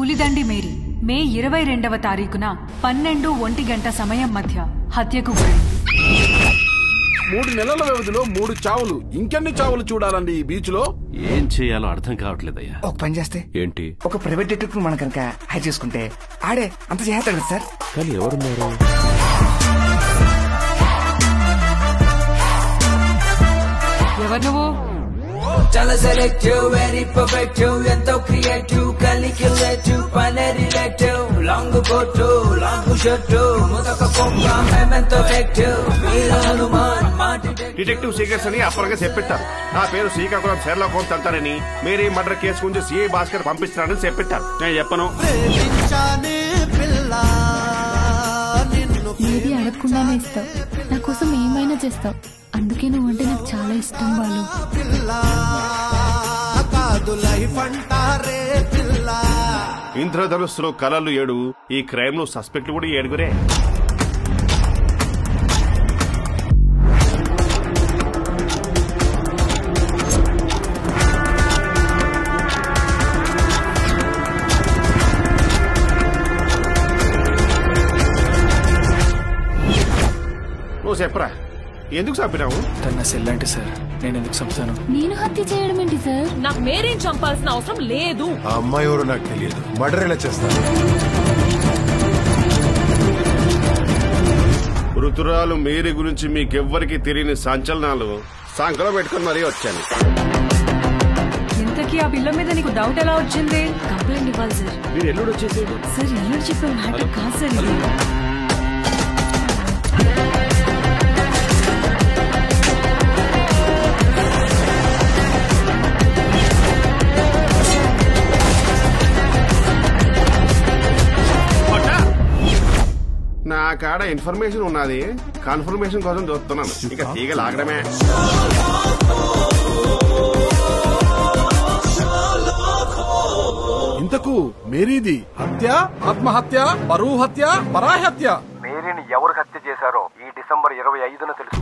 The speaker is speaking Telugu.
పులిదండి మేరీ మే 22వ తారీఖున 12:01 సమయం మధ్య హత్యకు గురైంది. 3 నెలల వ్యవధిలో 3 చావులు. ఇంకెన్ని చావులు చూడాలండి ఈ బీచ్ లో? ఏం చేయాలో అర్థం కావట్లేదయ్యా. ఒక పని చేస్తే ఏంటి? ఒక ప్రైవేట్ డిటెక్టివ్ మనం కనుక హైర్ చేసుకుంటే ఆడే అంత చేస్తాడు కదా సార్. కానీ ఎవరున్నారు? ఎవరు నువ్వు? చాలా సెలెక్టివ్, వెరీ పర్ఫెక్టివ్, ఎంతో క్రియేటివ్, కాలిక్యులేటివ్, పనే relative, long coat, long shirt, ముదక కొంగ, మేమెంతో యాక్టివ్, మీరు హనుమాన్ మాటి డిటెక్టివ్ సీక్రెట్స్ అని అప్పటిగా చెప్పిట్టారు. నా పేరు శ్రీకాకుళం షెర్లాక్ హోమ్స్ అంటారని, మేరీ మర్డర్ కేసు గురించి సిఐ భాస్కర్ పంపిస్తున్నారని చెప్పిట్టారు. నేను చెప్పను. ఏది అడగకుండానే ఇస్తావు, నా కోసం ఏమైనా చేస్తావు. అందుకే నువ్వంటే నాకు చాలా ఇష్టం బాలు. ఇంద్రధనుస్సులో కళలు 7, ఈ క్రైమ్ లో సస్పెక్ట్ కూడా 7. నువ్వు చెప్పరా, ఎందుకు చంపినావు? తన సెల్ అంటే సార్, నేను ఎందుకు చంపుతాను? నేను హత్య చేయడం ఏంటి సార్? నాకు మేరీని చంపాల్సిన అవసరం లేదు. ఆ అమ్మాయి ఎవరో నాకు తెలియదు. మర్డర్ ఎలా చేస్తాను? ఋతురాలు మేరీ గురించి మీకెవ్వరికి తెలియని సంచలనాలు సంకలో పెట్టుకుని మరీ వచ్చాను. ఇంతకీ ఆ పిల్ల మీద నీకు డౌట్ ఎలా వచ్చింది? కంప్లైంట్ ఇవ్వాలి సార్. మీరు ఎల్లుడు వచ్చేసేది సార్ ఎల్లుడు చెప్పే మ్యాటర్ కాదు సార్ ఇది. నా కాడ ఇన్ఫర్మేషన్ ఉన్నది, కన్ఫర్మేషన్ కోసం చూస్తున్నాను. ఇక తీగ లాగడమే. ఇంతకు మేరీది హత్య, ఆత్మహత్య, పరువు హత్య, పరాహత్య? మేరీని ఎవరు హత్య చేశారో ఈ డిసెంబర్ 25న తెలుసు.